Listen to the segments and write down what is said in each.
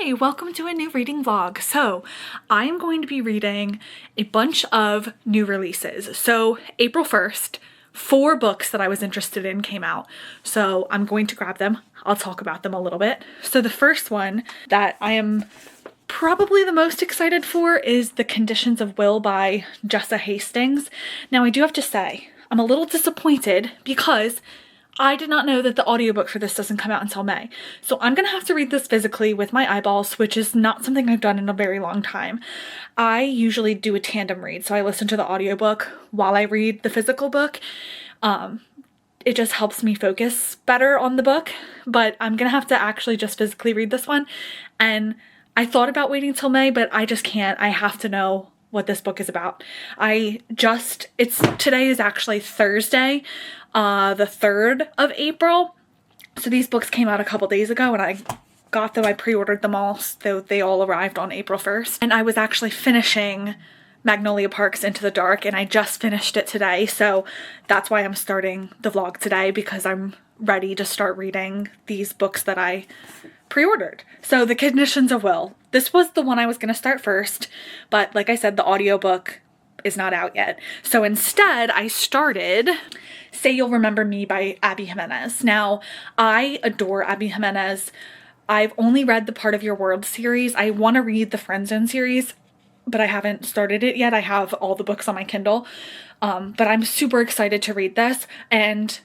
Hi, welcome to a new reading vlog. So I am going to be reading a bunch of new releases. So April 1st, 4 books that I was interested in came out. So I'm going to grab them. I'll talk about them a little bit. So the first one that I am probably the most excited for is The Conditions of Will by Jessa Hastings. Now I do have to say, I'm a little disappointed because I did not know that the audiobook for this doesn't come out until May. So I'm gonna have to read this physically with my eyeballs, which is not something I've done in a very long time. I usually do a tandem read, so I listen to the audiobook while I read the physical book. It just helps me focus better on the book, but I'm gonna have to actually just physically read this one. And I thought about waiting till May, but I just can't. I have to know what this book is about. Today is actually Thursday, the 3rd of April. So these books came out a couple days ago and I got them, I pre-ordered them all, so they all arrived on April 1st. And I was actually finishing Magnolia Park's Into the Dark and I just finished it today. So that's why I'm starting the vlog today, because I'm ready to start reading these books that I pre-ordered. So The Conditions of Will. This was the one I was going to start first, but like I said, the audiobook is not out yet. So instead I started Say You'll Remember Me by Abby Jimenez. Now, I adore Abby Jimenez. I've only read the Part of Your World series. I want to read the Friend Zone series, but I haven't started it yet. I have all the books on my Kindle, but I'm super excited to read this, and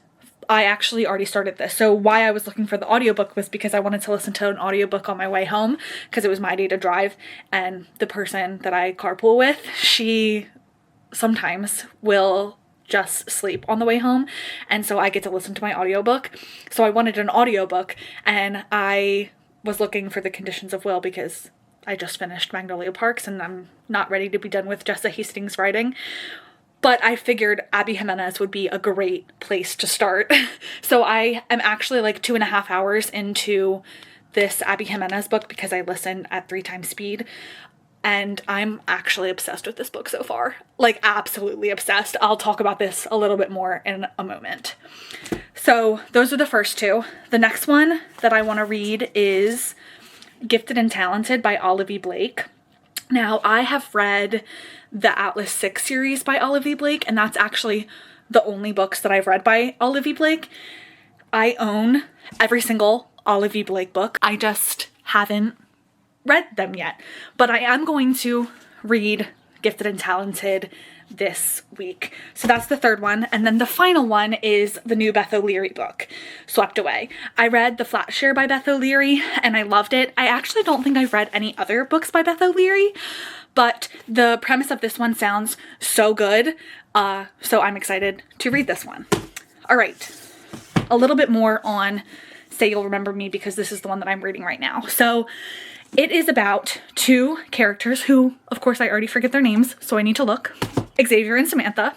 I actually already started this. So why I was looking for the audiobook was because I wanted to listen to an audiobook on my way home, because it was my day to drive, and the person that I carpool with, she sometimes will just sleep on the way home, and so I get to listen to my audiobook. So I wanted an audiobook, and I was looking for The Conditions of Will because I just finished Magnolia Parks and I'm not ready to be done with Jessa Hastings writing. But I figured Abby Jimenez would be a great place to start. So I am actually like 2.5 hours into this Abby Jimenez book because I listen at 3 times speed. And I'm actually obsessed with this book so far. Like, absolutely obsessed. I'll talk about this a little bit more in a moment. So those are the first 2. The next one that I want to read is Gifted and Talented by Olivie Blake. Now, I have read the Atlas 6 series by Olivie Blake, and that's actually the only books that I've read by Olivie Blake. I own every single Olivie Blake book. I just haven't read them yet, but I am going to read Gifted and Talented this week. So that's the 3rd one. And then the final one is the new Beth O'Leary book, Swept Away. I read The Flat Share by Beth O'Leary and I loved it. I actually don't think I've read any other books by Beth O'Leary, but the premise of this one sounds so good. So I'm excited to read this one. All right, a little bit more on Say You'll Remember Me, because this is the one that I'm reading right now. So it is about 2 characters who, of course, I already forget their names, so I need to look. Xavier and Samantha.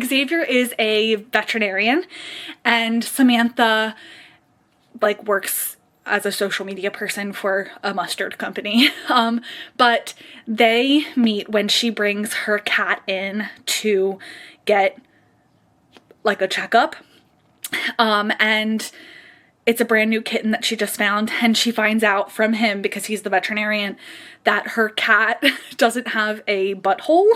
Xavier is a veterinarian, and Samantha works as a social media person for a mustard company. But they meet when she brings her cat in to get a checkup. And it's a brand new kitten that she just found, and she finds out from him, because he's the veterinarian, that her cat doesn't have a butthole.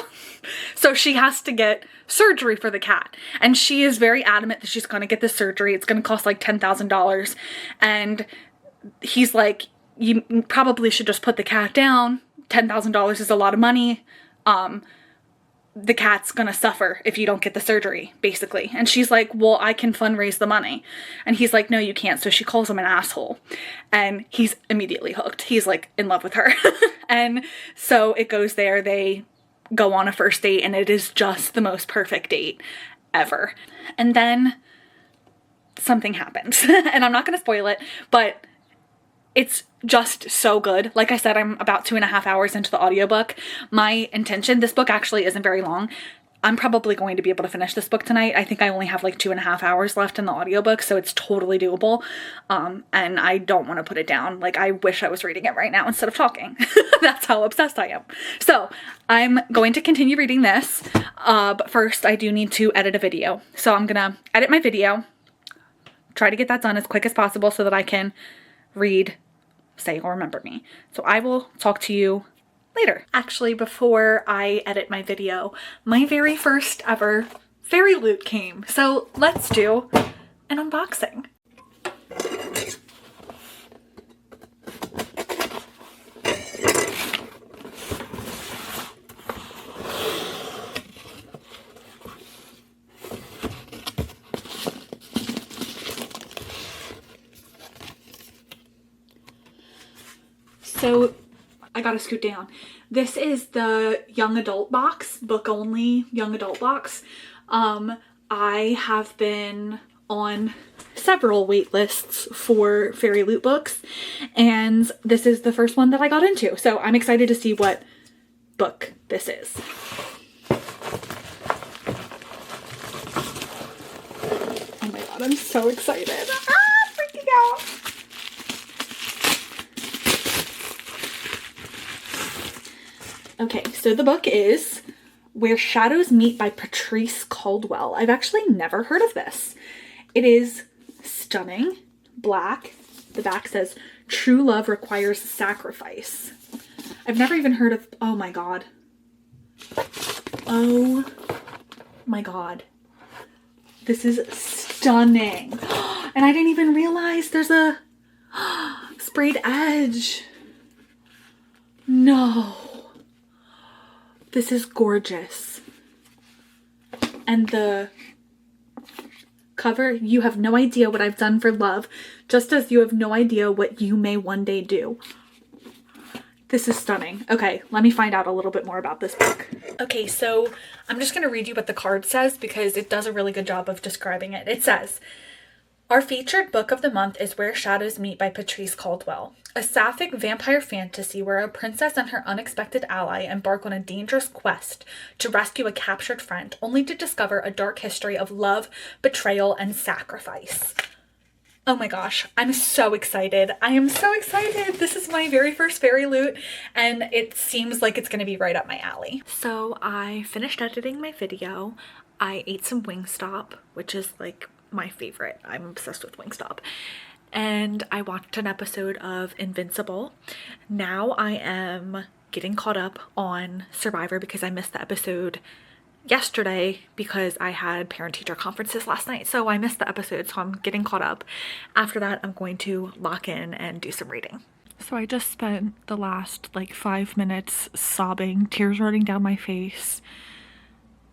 So she has to get surgery for the cat. And she is very adamant that she's going to get this surgery. It's going to cost like $10,000. And he's like, you probably should just put the cat down. $10,000 is a lot of money. The cat's gonna suffer if you don't get the surgery, basically. And she's like, well, I can fundraise the money. And he's like, no, you can't. So she calls him an asshole. And he's immediately hooked. He's like in love with her. And so it goes there. They go on a first date, and it is just the most perfect date ever. And then something happens. And I'm not gonna spoil it, but it's just so good. Like I said, I'm about 2.5 hours into the audiobook. My intention, this book actually isn't very long. I'm probably going to be able to finish this book tonight. I think I only have like 2.5 hours left in the audiobook, so it's totally doable. And I don't want to put it down. Like, I wish I was reading it right now instead of talking. That's how obsessed I am. So I'm going to continue reading this, but first I do need to edit a video. So I'm gonna edit my video, try to get that done as quick as possible so that I can read say you'll remember me. So I will talk to you later. Actually, before I edit my video, my very first ever fairy loot came. So let's do an unboxing. So I gotta scoot down. This is the young adult box, book only young adult box. I have been on several wait lists for fairy loot books, and this is the first one that I got into. So I'm excited to see what book this is. Oh my god, I'm so excited. Freaking out. Okay, so the book is Where Shadows Meet by Patrice Caldwell. I've actually never heard of this. It is stunning, black. The back says, "True love requires sacrifice." I've never even heard of, oh my god. Oh my god. This is stunning. And I didn't even realize there's a sprayed edge. No. This is gorgeous. And the cover, "You have no idea what I've done for love, just as you have no idea what you may one day do." This is stunning. Okay, let me find out a little bit more about this book. Okay, so I'm just going to read you what the card says because it does a really good job of describing it. It says, "Our featured book of the month is Where Shadows Meet by Patrice Caldwell, a sapphic vampire fantasy where a princess and her unexpected ally embark on a dangerous quest to rescue a captured friend, only to discover a dark history of love, betrayal, and sacrifice." Oh my gosh, I'm so excited. I am so excited. This is my very first fairy loot, and it seems like it's going to be right up my alley. So I finished editing my video. I ate some Wingstop, which is like my favorite. I'm obsessed with Wingstop. And I watched an episode of Invincible. Now I am getting caught up on Survivor because I missed the episode yesterday because I had parent-teacher conferences last night. So I missed the episode, so I'm getting caught up. After that, I'm going to lock in and do some reading. So I just spent the last like 5 minutes sobbing, tears running down my face.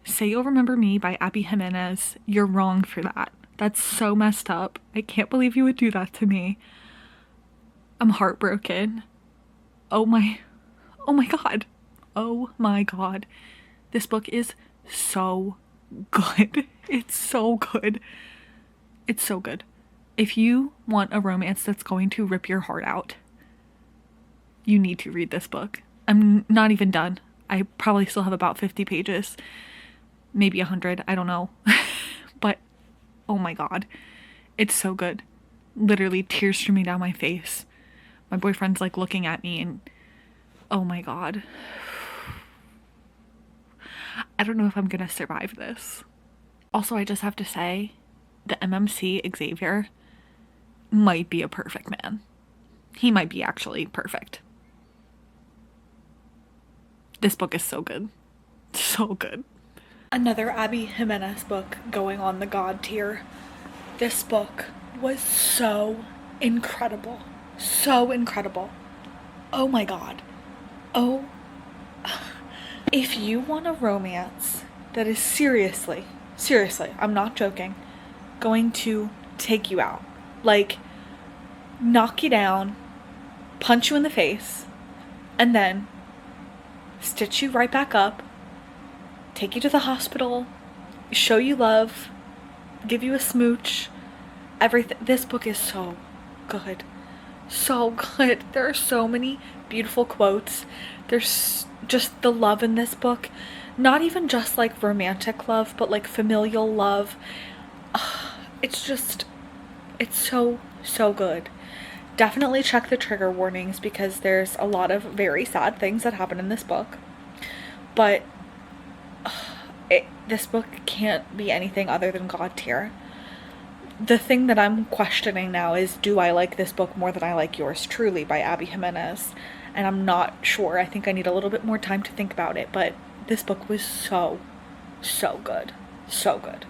Say You'll Remember Me by Abby Jimenez. You're wrong for that. That's so messed up. I can't believe you would do that to me. I'm heartbroken. Oh my god. Oh my god. This book is so good. It's so good. It's so good. If you want a romance that's going to rip your heart out, you need to read this book. I'm not even done. I probably still have about 50 pages. Maybe 100. I don't know. But oh my god. It's so good. Literally tears streaming down my face. My boyfriend's like looking at me and oh my god. I don't know if I'm gonna survive this. Also, I just have to say, the MMC Xavier might be a perfect man. He might be actually perfect. This book is so good. So good. Another Abby Jimenez book going on the God tier. This book was so incredible. So incredible. Oh my god. Oh. If you want a romance that is seriously, I'm not joking, going to take you out. Like, knock you down, punch you in the face, and then stitch you right back up, take you to the hospital, show you love, give you a smooch, everything. This book is so good. So good. There are so many beautiful quotes. There's just the love in this book. Not even just like romantic love, but like familial love. It's just, it's so, so good. Definitely check the trigger warnings because there's a lot of very sad things that happen in this book. But this book can't be anything other than God tier. the thing that I'm questioning now is, do I like this book more than I like Yours Truly by Abby Jimenez? And I'm not sure. I think I need a little bit more time to think about it, but this book was so good. So good.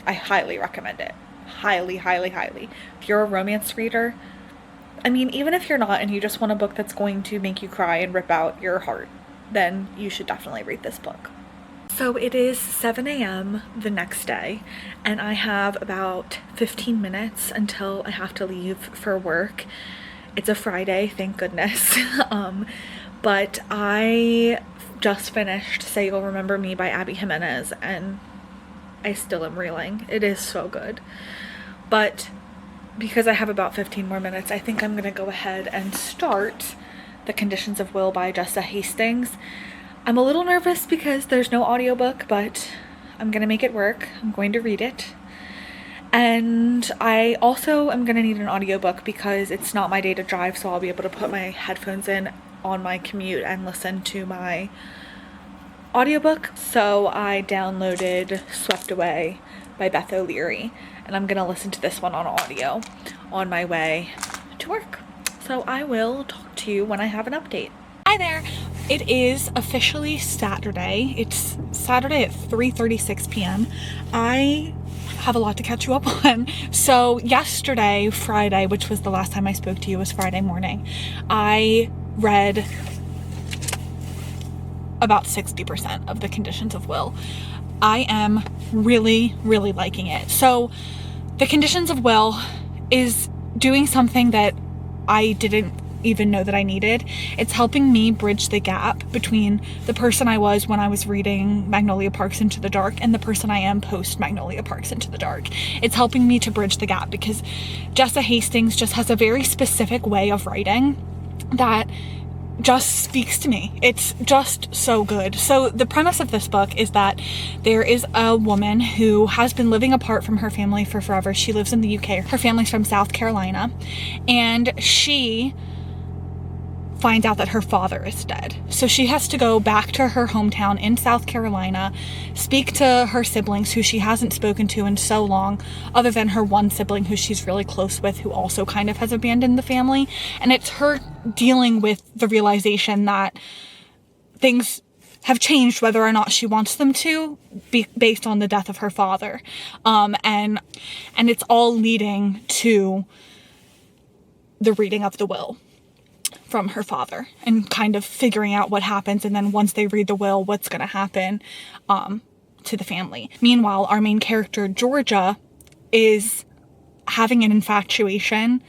I highly recommend it. Highly, highly, highly. If you're a romance reader, I mean, even if you're not and you just want a book that's going to make you cry and rip out your heart, then you should definitely read this book. So it is 7 a.m. the next day, and I have about 15 minutes until I have to leave for work. It's a Friday, thank goodness. But I just finished Say You'll Remember Me by Abby Jimenez, and I still am reeling. It is so good. But because I have about 15 more minutes, I think I'm gonna go ahead and start The Conditions of Will by Jessa Hastings. I'm a little nervous because there's no audiobook, but I'm gonna make it work. I'm going to read it. And I also am gonna need an audiobook because it's not my day to drive, so I'll be able to put my headphones in on my commute and listen to my audiobook. So I downloaded Swept Away by Beth O'Leary, and I'm gonna listen to this one on audio on my way to work. So I will talk to you when I have an update. Hi there. It is officially Saturday. It's Saturday at 3:36 p.m. I have a lot to catch you up on. So yesterday, Friday, which was the last time I spoke to you, was Friday morning, I read about 60% of The Conditions of Will. I am really, really liking it. So The Conditions of Will is doing something that I didn't even know that I needed. It's helping me bridge the gap between the person I was when I was reading Magnolia Parks Into the Dark and the person I am post Magnolia Parks Into the Dark. It's helping me to bridge the gap because Jessa Hastings just has a very specific way of writing that just speaks to me. It's just so good. So the premise of this book is that there is a woman who has been living apart from her family for forever. She lives in the UK. Her family's from South Carolina, and she finds out that her father is dead. So she has to go back to her hometown in South Carolina, speak to her siblings who she hasn't spoken to in so long, other than her one sibling who she's really close with, who also kind of has abandoned the family. And it's her dealing with the realization that things have changed whether or not she wants them to, based on the death of her father. And it's all leading to the reading of the will from her father and kind of figuring out what happens, and then once they read the will, what's going to happen to the family. Meanwhile, our main character Georgia is having an infatuation,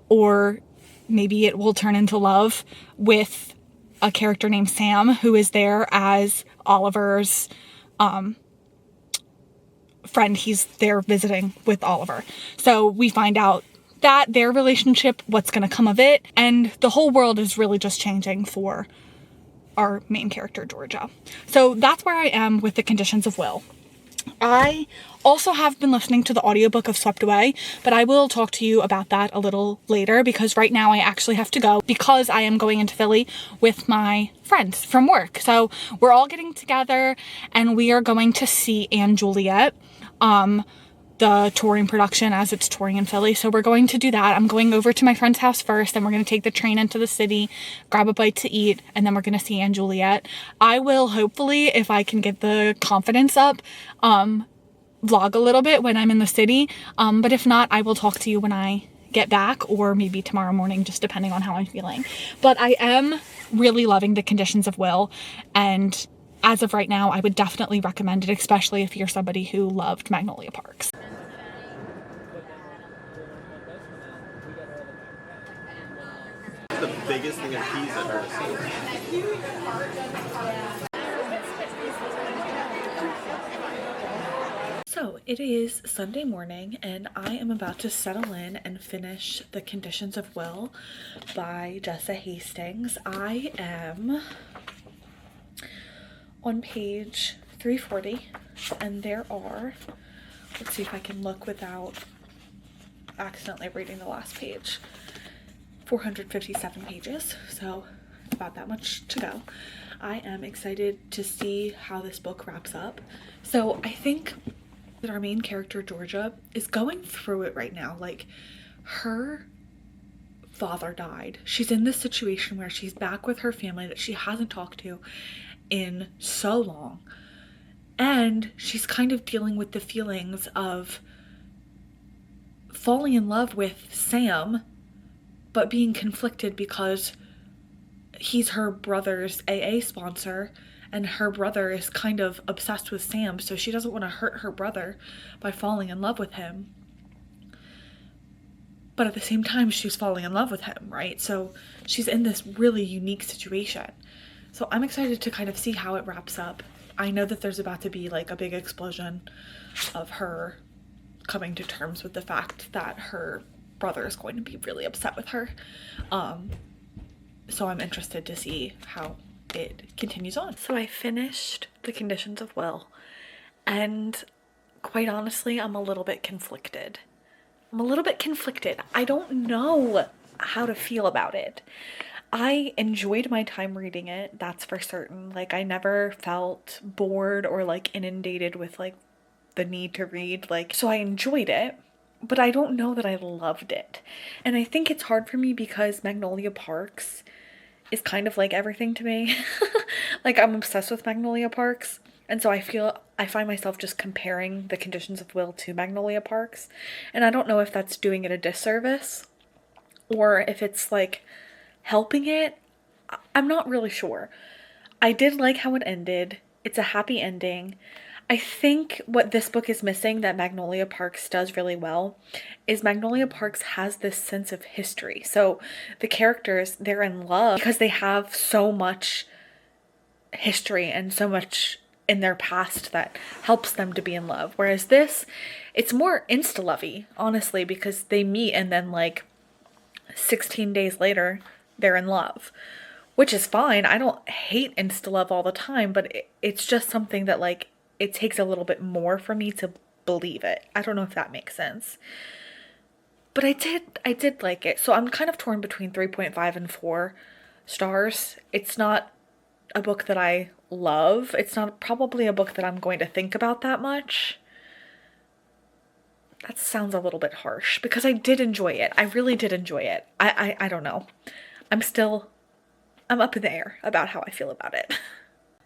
or maybe it will turn into love, with a character named Sam, who is there as Oliver's friend. He's there visiting with Oliver. So we find out that their relationship, what's going to come of it, and the whole world is really just changing for our main character Georgia. So that's where I am with The Conditions of Will. I also have been listening to the audiobook of Swept Away, but I will talk to you about that a little later because right now I actually have to go because I am going into Philly with my friends from work. So we're all getting together and we are going to see Anne Juliet, the touring production as it's touring in Philly. So we're going to do that. I'm going over to my friend's house first, then we're going to take the train into the city, grab a bite to eat, and then we're going to see Anne Juliet. I will hopefully, if I can get the confidence up, vlog a little bit when I'm in the city. But if not, I will talk to you when I get back, or maybe tomorrow morning, just depending on how I'm feeling. But I am really loving The Conditions of Will, and as of right now, I would definitely recommend it, especially if you're somebody who loved Magnolia Parks. The biggest thing of peas I've ever seen. So it is Sunday morning and I am about to settle in and finish The Conditions of Will by Jessa Hastings. I am on page 340 and there are, let's see if I can look without accidentally reading the last page, 457 pages, so about that much to go. I am excited to see how this book wraps up. So I think that our main character, Georgia, is going through it right now. Like, her father died. She's in this situation where she's back with her family that she hasn't talked to in so long. And she's kind of dealing with the feelings of falling in love with Sam, but being conflicted because he's her brother's AA sponsor, and her brother is kind of obsessed with Sam, so she doesn't want to hurt her brother by falling in love with him. But at the same time, she's falling in love with him, right? So she's in this really unique situation. So I'm excited to kind of see how it wraps up. I know that there's about to be like a big explosion of her coming to terms with the fact that her brother is going to be really upset with her. So I'm interested to see how it continues on. So I finished The Conditions of Will, and quite honestly, I'm a little bit conflicted. I don't know how to feel about it. I enjoyed my time reading it, that's for certain. Like, I never felt bored or like inundated with like the need to read. Like, so I enjoyed it, but I don't know that I loved it. And I think it's hard for me because Magnolia Parks is kind of like everything to me. Like, I'm obsessed with Magnolia Parks. And so I find myself just comparing The Conditions of Will to Magnolia Parks. And I don't know if that's doing it a disservice or if it's like helping it. I'm not really sure. I did like how it ended. It's a happy ending. I think what this book is missing that Magnolia Parks does really well is Magnolia Parks has this sense of history. So the characters, they're in love because they have so much history and so much in their past that helps them to be in love. Whereas this, it's more insta-lovey, honestly, because they meet and then like 16 days later, they're in love, which is fine. I don't hate insta-love all the time, but it's just something that like, it takes a little bit more for me to believe it. I don't know if that makes sense. But I did like it. So I'm kind of torn between 3.5 and 4 stars. It's not a book that I love. It's not probably a book that I'm going to think about that much. That sounds a little bit harsh because I did enjoy it. I really did enjoy it. I don't know. I'm up in the air about how I feel about it.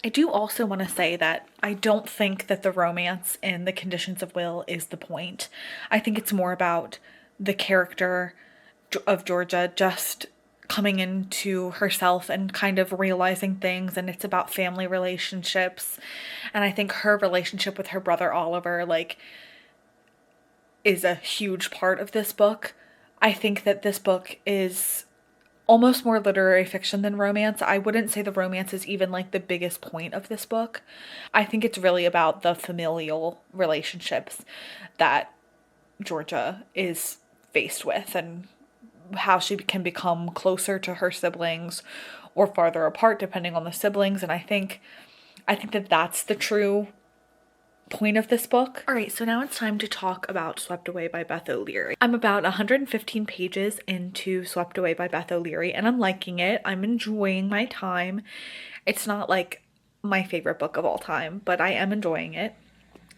I do also want to say that I don't think that the romance in The Conditions of Will is the point. I think it's more about the character of Georgia just coming into herself and kind of realizing things, and it's about family relationships. And I think her relationship with her brother Oliver, like, is a huge part of this book. I think that this book is almost more literary fiction than romance. I wouldn't say the romance is even like the biggest point of this book. I think it's really about the familial relationships that Georgia is faced with and how she can become closer to her siblings or farther apart depending on the siblings. And I think that that's the true point of this book. All right, so now it's time to talk about Swept Away by Beth O'Leary. I'm about 115 pages into Swept Away by Beth O'Leary, and I'm liking it. I'm enjoying my time. It's not like my favorite book of all time, but I am enjoying it.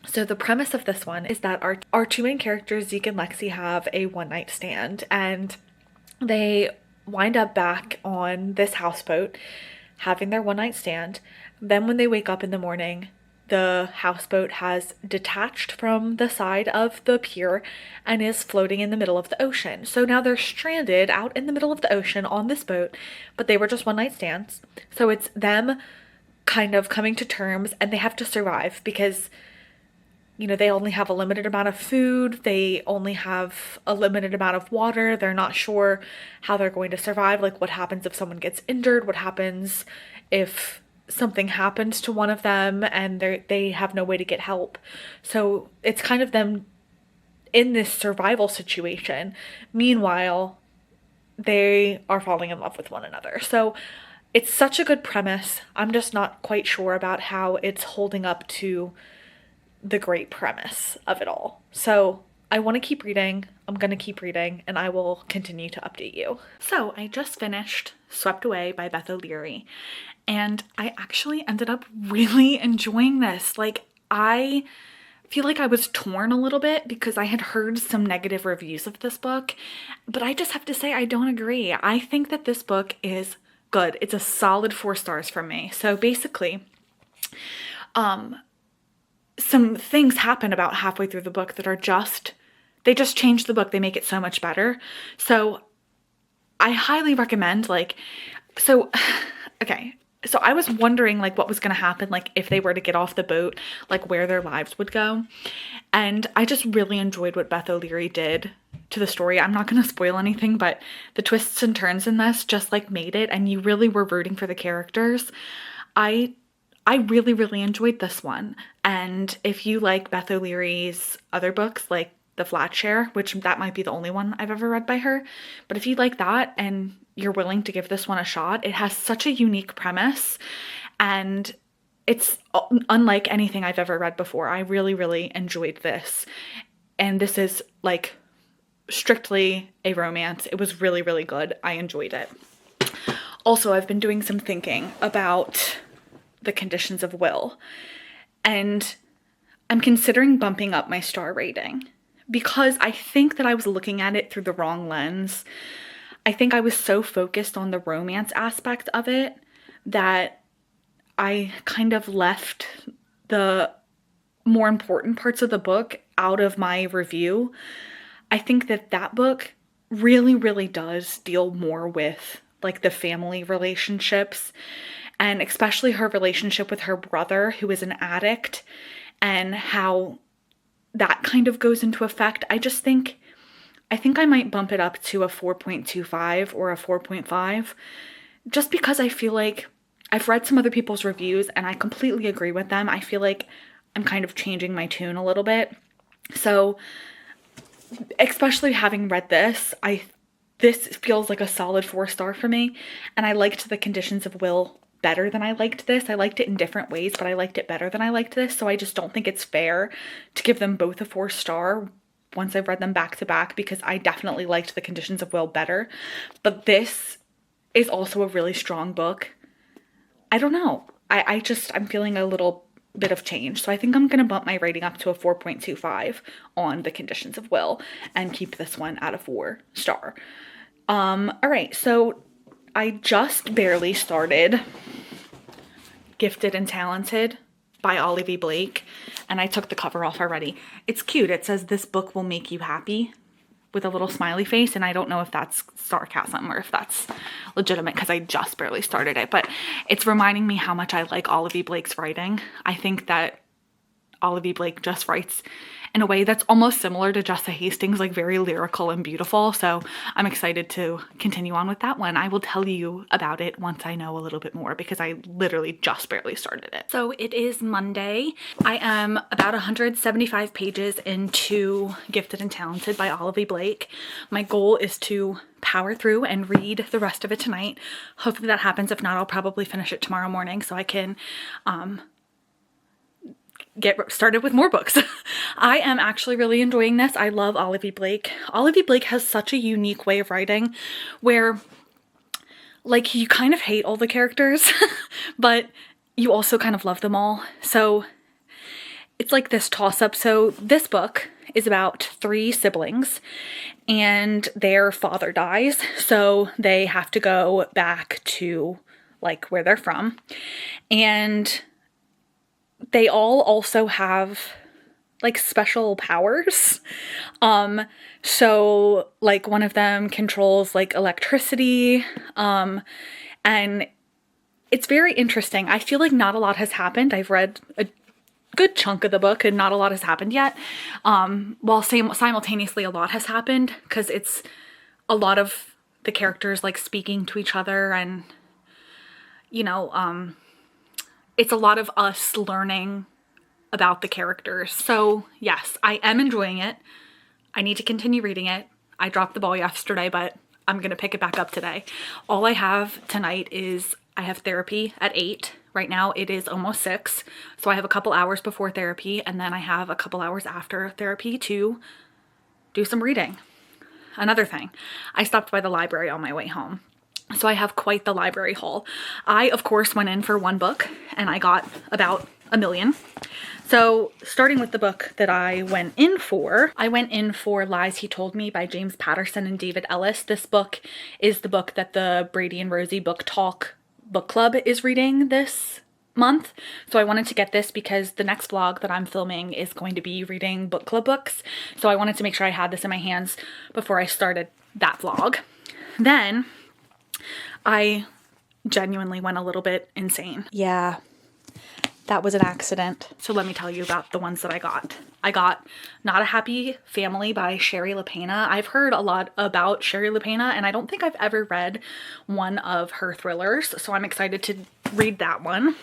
So the premise of this one is that our two main characters, Zeke and Lexi, have a one-night stand, and they wind up back on this houseboat having their one-night stand. Then when they wake up in the morning, the houseboat has detached from the side of the pier and is floating in the middle of the ocean. So now they're stranded out in the middle of the ocean on this boat, but they were just one-night stands. So it's them kind of coming to terms, and they have to survive because, you know, they only have a limited amount of food. They only have a limited amount of water. They're not sure how they're going to survive. Like, what happens if someone gets injured? What happens if something happens to one of them and they have no way to get help? So it's kind of them in this survival situation. Meanwhile, they are falling in love with one another. So it's such a good premise. I'm just not quite sure about how it's holding up to the great premise of it all. So I want to keep reading. I'm going to keep reading, and I will continue to update you. So I just finished Swept Away by Beth O'Leary, and I actually ended up really enjoying this. Like, I feel like I was torn a little bit because I had heard some negative reviews of this book, but I just have to say I don't agree. I think that this book is good. It's a solid 4 stars from me. So basically, some things happen about halfway through the book that are they just change the book. They make it so much better. So I highly recommend, okay, so I was wondering what was going to happen, if they were to get off the boat, where their lives would go. And I just really enjoyed what Beth O'Leary did to the story. I'm not going to spoil anything, but the twists and turns in this just made it, and you really were rooting for the characters. I really, really enjoyed this one. And if you like Beth O'Leary's other books, like The Flat Share, which that might be the only one I've ever read by her, but if you like that and you're willing to give this one a shot, it has such a unique premise, and it's unlike anything I've ever read before. I really, really enjoyed this. And this is strictly a romance. It was really, really good. I enjoyed it. Also, I've been doing some thinking about the conditions of will, and I'm considering bumping up my star rating because I think that I was looking at it through the wrong lens. I think I was so focused on the romance aspect of it that I kind of left the more important parts of the book out of my review. I think that book really, really does deal more with the family relationships, and especially her relationship with her brother, who is an addict, and how that kind of goes into effect. I think I might bump it up to a 4.25 or a 4.5, just because I feel like I've read some other people's reviews and I completely agree with them. I feel like I'm kind of changing my tune a little bit. So, especially having read this, this feels like a solid 4 star for me, and I liked the conditions of will better than I liked this. I liked it in different ways, but I liked it better than I liked this, so I just don't think it's fair to give them both a 4 star once I've read them back to back, because I definitely liked the conditions of will better. But this is also a really strong book. I don't know. I'm feeling a little bit of change. So I think I'm going to bump my rating up to a 4.25 on the conditions of will and keep this one at a 4 star. All right. So I just barely started Gifted and Talented by Olivie Blake, and I took the cover off already. It's cute. It says, "This book will make you happy," with a little smiley face, and I don't know if that's sarcasm or if that's legitimate because I just barely started it, but it's reminding me how much I like Olivie Blake's writing. I think that Olivie Blake just writes in a way that's almost similar to Jessa Hastings, very lyrical and beautiful. So I'm excited to continue on with that one. I will tell you about it once I know a little bit more, because I literally just barely started it. So it is Monday. I am about 175 pages into Gifted and Talented by Olivie Blake. My goal is to power through and read the rest of it tonight. Hopefully that happens. If not, I'll probably finish it tomorrow morning so I can get started with more books. I am actually really enjoying this. I love Olivie Blake. Olivie Blake has such a unique way of writing where you kind of hate all the characters, but you also kind of love them all. So it's this toss-up. So this book is about 3 siblings and their father dies. So they have to go back to where they're from. And they all also have special powers. So one of them controls electricity. And it's very interesting. I feel not a lot has happened. I've read a good chunk of the book and not a lot has happened yet. While simultaneously a lot has happened, because it's a lot of the characters speaking to each other, and it's a lot of us learning about the characters. So yes, I am enjoying it. I need to continue reading it. I dropped the ball yesterday, but I'm going to pick it back up today. All I have tonight is I have therapy at 8. Right now it is almost 6. So I have a couple hours before therapy, and then I have a couple hours after therapy to do some reading. Another thing, I stopped by the library on my way home. So I have quite the library haul. I, of course, went in for one book and I got about a million. So starting with the book that I went in for Lies He Told Me by James Patterson and David Ellis. This book is the book that the Brady and Rosie Book Talk book club is reading this month. So I wanted to get this because the next vlog that I'm filming is going to be reading book club books. So I wanted to make sure I had this in my hands before I started that vlog. Then I genuinely went a little bit insane. Yeah, that was an accident. So let me tell you about the ones that I got. I got Not a Happy Family by Shari Lapena. I've heard a lot about Shari Lapena and I don't think I've ever read one of her thrillers, so I'm excited to read that one.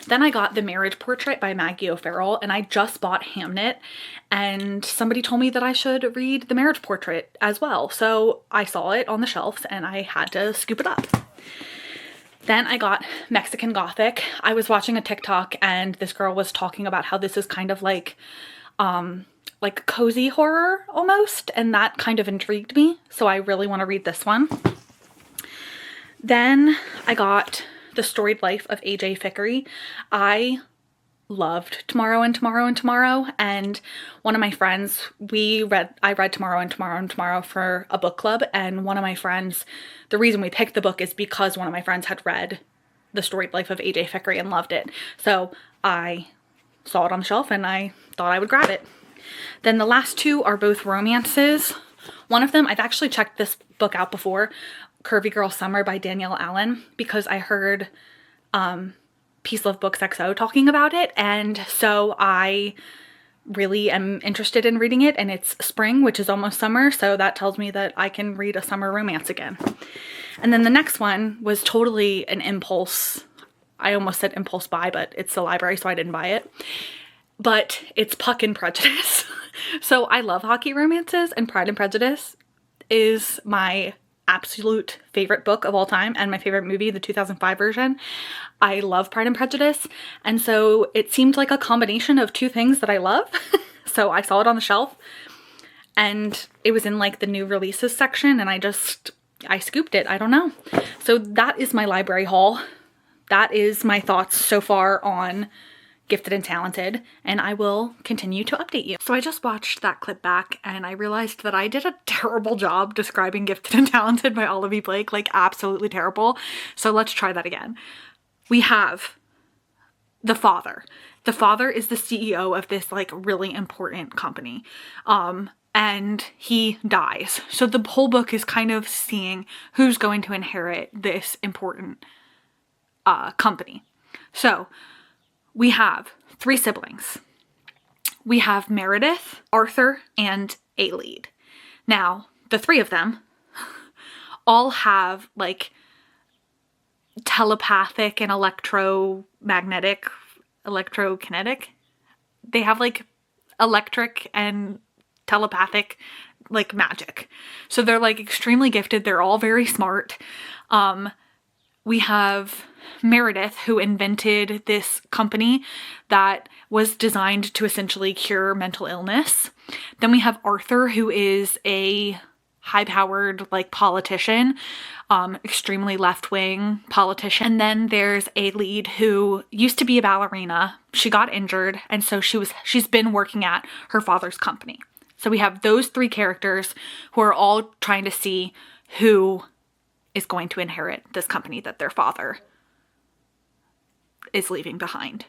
Then I got The Marriage Portrait by Maggie O'Farrell, and I just bought Hamnet and somebody told me that I should read The Marriage Portrait as well. So I saw it on the shelves and I had to scoop it up. Then I got Mexican Gothic. I was watching a TikTok and this girl was talking about how this is kind of like cozy horror almost, and that kind of intrigued me. So I really want to read this one. Then I got The Storied Life of A.J. Fikry. I loved Tomorrow and Tomorrow and Tomorrow, and one of my friends, I read Tomorrow and Tomorrow and Tomorrow for a book club, and one of my friends, the reason we picked the book is because one of my friends had read The Storied Life of A.J. Fikry and loved it. So I saw it on the shelf and I thought I would grab it. Then the last two are both romances. One of them, I've actually checked this book out before, Curvy Girl Summer by Danielle Allen, because I heard Peace Love Books XO talking about it, and so I really am interested in reading it, and it's spring, which is almost summer, so that tells me that I can read a summer romance again. And then the next one was totally an impulse. I almost said impulse buy, but it's the library, so I didn't buy it. But it's Puck and Prejudice. So I love hockey romances, and Pride and Prejudice is my absolute favorite book of all time and my favorite movie, the 2005 version. I love Pride and Prejudice, and so it seemed like a combination of two things that I love. So I saw it on the shelf and it was in like the new releases section, and I scooped it. I don't know. So that is my library haul. That is my thoughts so far on Gifted and Talented, and I will continue to update you. So I just watched that clip back and I realized that I did a terrible job describing Gifted and Talented by Olivie Blake, like absolutely terrible. So let's try that again. We have the father. The father is the CEO of this like really important company. And he dies. So the whole book is kind of seeing who's going to inherit this important company. So we have three siblings. We have Meredith, Arthur, and Aelid. Now, the three of them all have like telepathic and electrokinetic. They have like electric and telepathic like magic. So they're like extremely gifted. They're all very smart. We have Meredith, who invented this company that was designed to essentially cure mental illness. Then we have Arthur, who is a high-powered like politician, extremely left-wing politician. And then there's Aelid, who used to be a ballerina. She got injured, and so she's been working at her father's company. So we have those three characters who are all trying to see who is going to inherit this company that their father is leaving behind.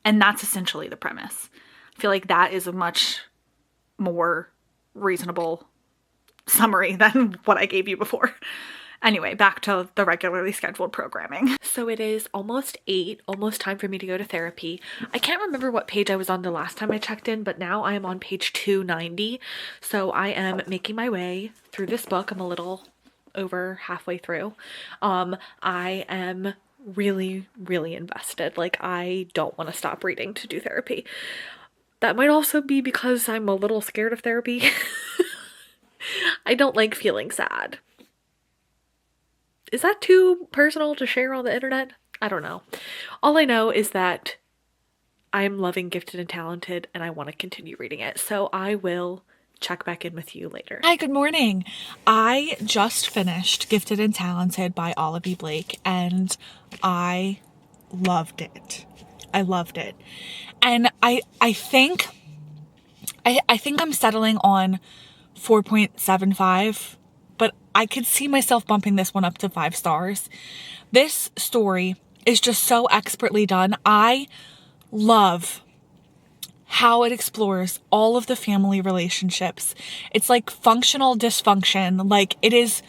And that's essentially the premise. I feel like that is a much more reasonable summary than what I gave you before. Anyway, back to the regularly scheduled programming. So it is almost 8, almost time for me to go to therapy. I can't remember what page I was on the last time I checked in, but now I am on page 290. So I am making my way through this book. I'm a little over halfway through. I am really, really invested. Like, I don't want to stop reading to do therapy. That might also be because I'm a little scared of therapy. I don't like feeling sad. Is that too personal to share on the internet? I don't know. All I know is that I'm loving Gifted and Talented and I want to continue reading it. So I will check back in with you later. Hi, good morning. I just finished Gifted and Talented by Olivie Blake and I loved it. I loved it. And I think I'm settling on 4.75, but I could see myself bumping this one up to 5 stars. This story is just so expertly done. I love how it explores all of the family relationships. It's like functional dysfunction. Like, it is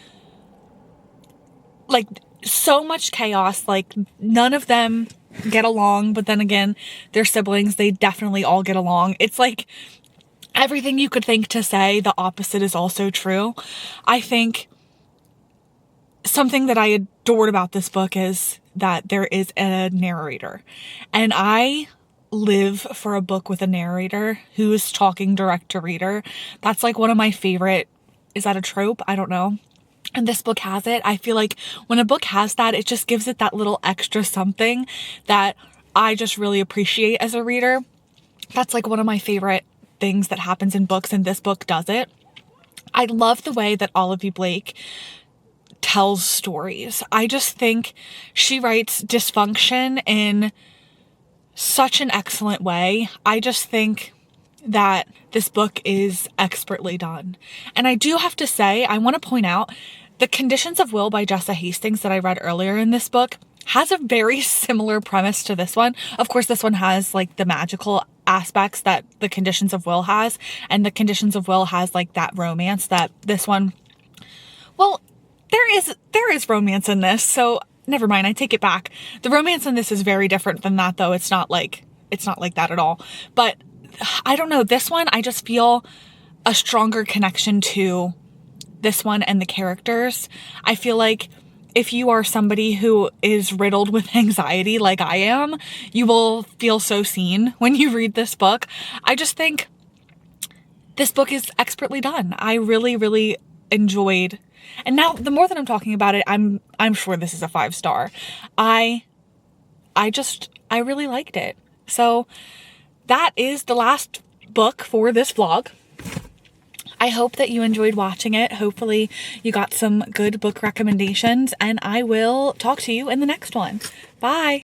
like so much chaos. Like, none of them get along, but then again, they're siblings. They definitely all get along. It's like everything you could think to say, the opposite is also true. I think something that I adored about this book is that there is a narrator. And I live for a book with a narrator who is talking direct to reader. That's like one of my favorite. Is that a trope? I don't know. And this book has it. I feel like when a book has that, it just gives it that little extra something that I just really appreciate as a reader. That's like one of my favorite things that happens in books, and this book does it. I love the way that Olivie Blake tells stories. I just think she writes dysfunction in such an excellent way. I just think that this book is expertly done. And I do have to say, I want to point out The Conditions of Will by Jessa Hastings that I read earlier in this book has a very similar premise to this one. Of course, this one has like the magical aspects that The Conditions of Will has, and The Conditions of Will has like that romance that this one, well, there is romance in this, so never mind, I take it back. The romance in this is very different than that, though. It's not like that at all. But I don't know, this one, I just feel a stronger connection to this one and the characters. I feel like if you are somebody who is riddled with anxiety like I am, you will feel so seen when you read this book. I just think this book is expertly done. I really, really enjoyed. And now the more that I'm talking about it, I'm sure this is a 5-star. I really liked it. So that is the last book for this vlog. I hope that you enjoyed watching it. Hopefully you got some good book recommendations, and I will talk to you in the next one. Bye.